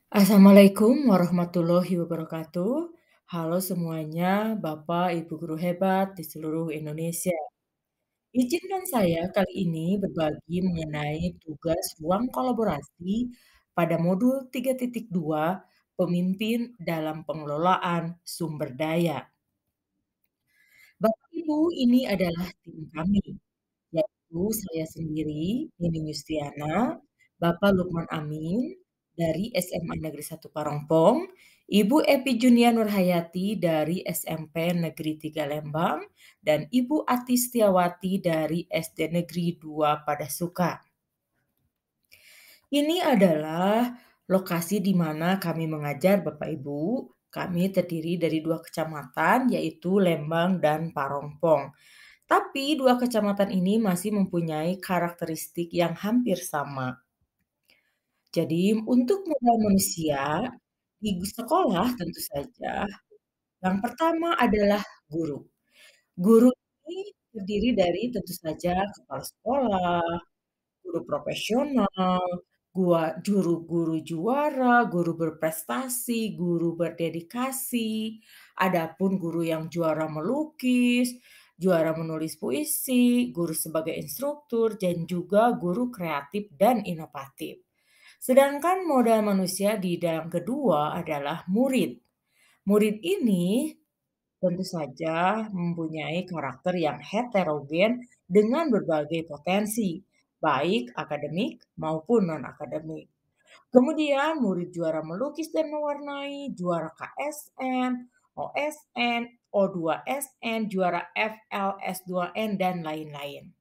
Assalamualaikum warahmatullahi wabarakatuh. Halo semuanya, Bapak, Ibu guru hebat di seluruh Indonesia. Izinkan saya kali ini berbagi mengenai tugas ruang kolaborasi pada modul 3.2 Pemimpin dalam Pengelolaan Sumber Daya. Bapak Ibu, ini adalah tim kami, yaitu saya sendiri, Nining Yustiana, Bapak Lukman Amin dari SMA Negeri 1 Parongpong, Ibu Epi Junia Nurhayati dari SMP Negeri 3 Lembang, dan Ibu Ati Setiawati dari SD Negeri 2 Padasuka. Ini adalah lokasi di mana kami mengajar Bapak Ibu. Kami terdiri dari 2 kecamatan, yaitu Lembang dan Parongpong. Tapi 2 kecamatan ini masih mempunyai karakteristik yang hampir sama. Jadi untuk modal manusia di sekolah tentu saja, yang pertama adalah guru. Guru ini terdiri dari tentu saja kepala sekolah, guru profesional, guru-guru juara, guru berprestasi, guru berdedikasi, adapun guru yang juara melukis, juara menulis puisi, guru sebagai instruktur, dan juga guru kreatif dan inovatif. Sedangkan modal manusia di dalam kedua adalah murid. Murid ini tentu saja mempunyai karakter yang heterogen dengan berbagai potensi, baik akademik maupun non-akademik. Kemudian murid juara melukis dan mewarnai, juara KSN, OSN, O2SN, juara FLS2N, dan lain-lain.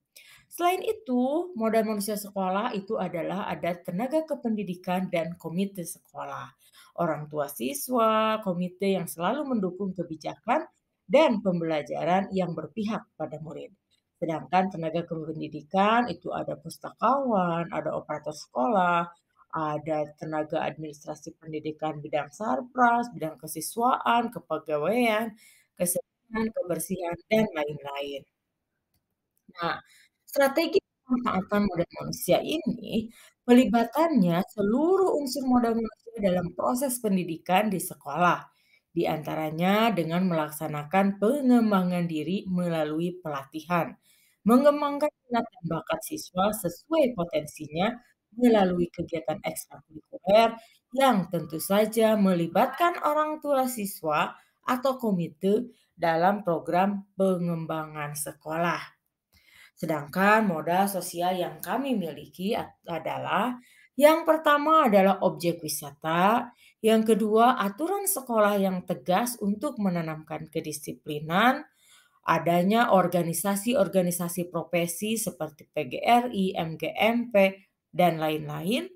Selain itu, modal manusia sekolah itu adalah ada tenaga kependidikan dan komite sekolah, orang tua siswa, komite yang selalu mendukung kebijakan dan pembelajaran yang berpihak pada murid. Sedangkan tenaga kependidikan itu ada pustakawan, ada operator sekolah, ada tenaga administrasi pendidikan bidang sarpras, bidang kesiswaan, kepegawaian, kesehatan, kebersihan, dan lain-lain. Nah, strategi pemanfaatan modal manusia ini pelibatannya seluruh unsur modal manusia dalam proses pendidikan di sekolah, di antaranya dengan melaksanakan pengembangan diri melalui pelatihan, mengembangkan minat dan bakat siswa sesuai potensinya melalui kegiatan ekstrakurikuler yang tentu saja melibatkan orang tua siswa atau komite dalam program pengembangan sekolah. Sedangkan modal sosial yang kami miliki adalah yang pertama adalah objek wisata, yang kedua aturan sekolah yang tegas untuk menanamkan kedisiplinan, adanya organisasi-organisasi profesi seperti PGRI, MGMP, dan lain-lain,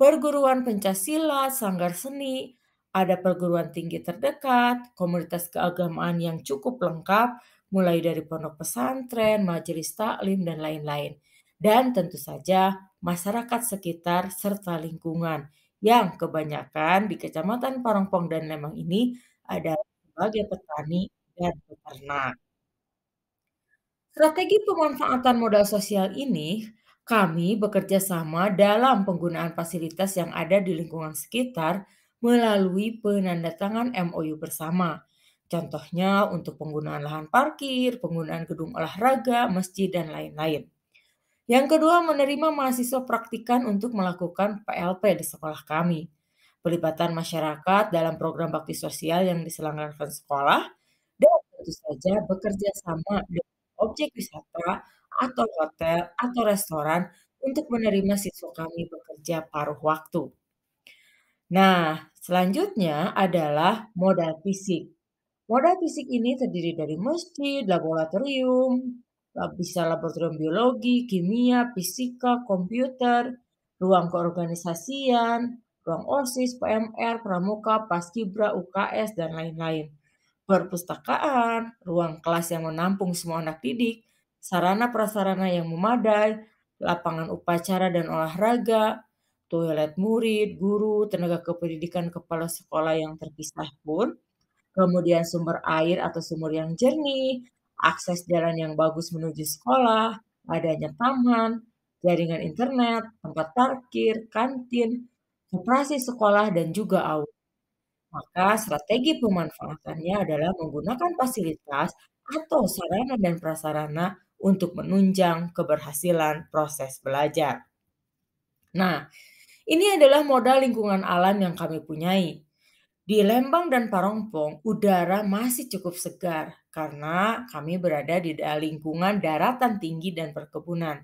perguruan pencaksilat, sanggar seni, ada perguruan tinggi terdekat, komunitas keagamaan yang cukup lengkap, mulai dari pondok pesantren, majelis taklim, dan lain-lain. Dan tentu saja masyarakat sekitar serta lingkungan yang kebanyakan di Kecamatan Parongpong dan Lembang ini adalah sebagai petani dan peternak. Strategi pemanfaatan modal sosial ini, kami bekerja sama dalam penggunaan fasilitas yang ada di lingkungan sekitar melalui penandatangan MOU bersama. Contohnya untuk penggunaan lahan parkir, penggunaan gedung olahraga, masjid, dan lain-lain. Yang kedua, menerima mahasiswa praktikan untuk melakukan PLP di sekolah kami. Pelibatan masyarakat dalam program bakti sosial yang diselenggarakan sekolah, dan tentu saja bekerja sama dengan objek wisata atau hotel atau restoran untuk menerima siswa kami bekerja paruh waktu. Nah, selanjutnya adalah modal fisik. Modal fisik ini terdiri dari masjid, laboratorium, bisa laboratorium biologi, kimia, fisika, komputer, ruang keorganisasian, ruang OSIS, PMR, pramuka, paskibra, UKS, dan lain-lain. Perpustakaan, ruang kelas yang menampung semua anak didik, sarana prasarana yang memadai, lapangan upacara dan olahraga, toilet murid, guru, tenaga kependidikan, kepala sekolah yang terpisah pun, kemudian sumber air atau sumur yang jernih, akses jalan yang bagus menuju sekolah, adanya taman, jaringan internet, tempat parkir, kantin, operasi sekolah, dan juga AU. Maka strategi pemanfaatannya adalah menggunakan fasilitas atau sarana dan prasarana untuk menunjang keberhasilan proses belajar. Nah, ini adalah modal lingkungan alam yang kami punyai. Di Lembang dan Parongpong, udara masih cukup segar karena kami berada di lingkungan daratan tinggi dan perkebunan.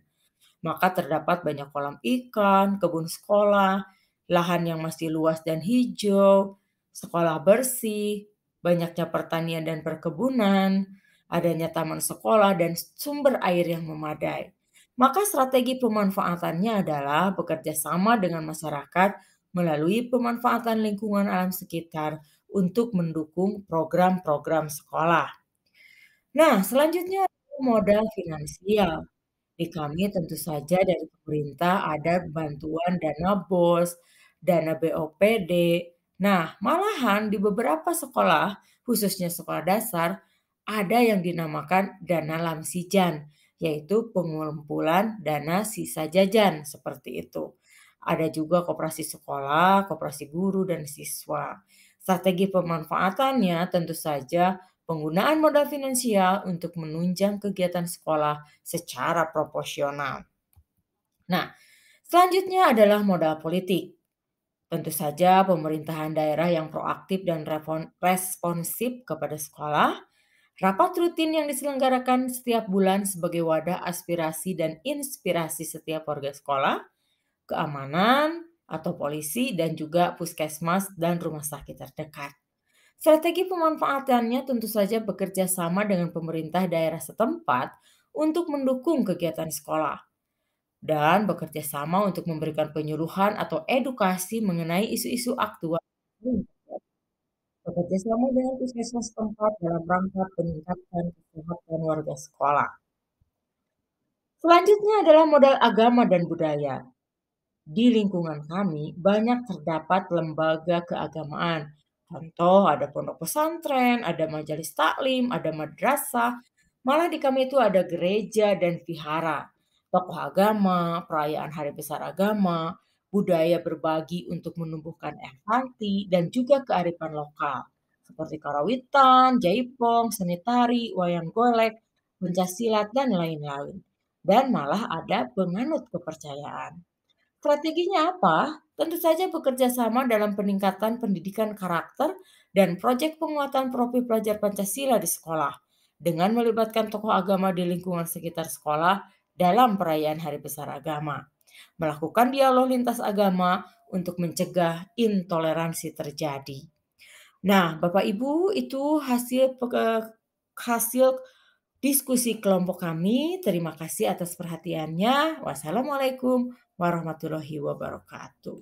Maka terdapat banyak kolam ikan, kebun sekolah, lahan yang masih luas dan hijau, sekolah bersih, banyaknya pertanian dan perkebunan, adanya taman sekolah dan sumber air yang memadai. Maka strategi pemanfaatannya adalah bekerja sama dengan masyarakat melalui pemanfaatan lingkungan alam sekitar untuk mendukung program-program sekolah. Nah, selanjutnya modal finansial. Di kami tentu saja dari pemerintah ada bantuan dana BOS, dana BOPD. Nah, malahan di beberapa sekolah, khususnya sekolah dasar, ada yang dinamakan dana lamsijan, yaitu pengumpulan dana sisa jajan seperti itu. Ada juga koperasi sekolah, koperasi guru, dan siswa. Strategi pemanfaatannya tentu saja penggunaan modal finansial untuk menunjang kegiatan sekolah secara proporsional. Nah, selanjutnya adalah modal politik. Tentu saja pemerintahan daerah yang proaktif dan responsif kepada sekolah, rapat rutin yang diselenggarakan setiap bulan sebagai wadah aspirasi dan inspirasi setiap warga sekolah, keamanan atau polisi, dan juga puskesmas dan rumah sakit terdekat. Strategi pemanfaatannya tentu saja bekerja sama dengan pemerintah daerah setempat untuk mendukung kegiatan sekolah dan bekerja sama untuk memberikan penyuluhan atau edukasi mengenai isu-isu aktual. Bekerja sama dengan puskesmas setempat dalam rangka peningkatan kesehatan warga sekolah. Selanjutnya adalah modal agama dan budaya. Di lingkungan kami banyak terdapat lembaga keagamaan. Contoh ada pondok pesantren, ada majelis taklim, ada madrasah. Malah di kami itu ada gereja dan vihara. Tokoh agama, perayaan hari besar agama, budaya berbagi untuk menumbuhkan empati dan juga kearifan lokal. Seperti karawitan, jaipong, seni tari, wayang golek, pencaksilat, dan lain-lain. Dan malah ada penganut kepercayaan. Strateginya apa? Tentu saja bekerja sama dalam peningkatan pendidikan karakter dan proyek penguatan profil pelajar Pancasila di sekolah dengan melibatkan tokoh agama di lingkungan sekitar sekolah dalam perayaan Hari Besar Agama. Melakukan dialog lintas agama untuk mencegah intoleransi terjadi. Nah, Bapak Ibu, itu hasil diskusi kelompok kami. Terima kasih atas perhatiannya. Wassalamualaikum warahmatullahi wabarakatuh.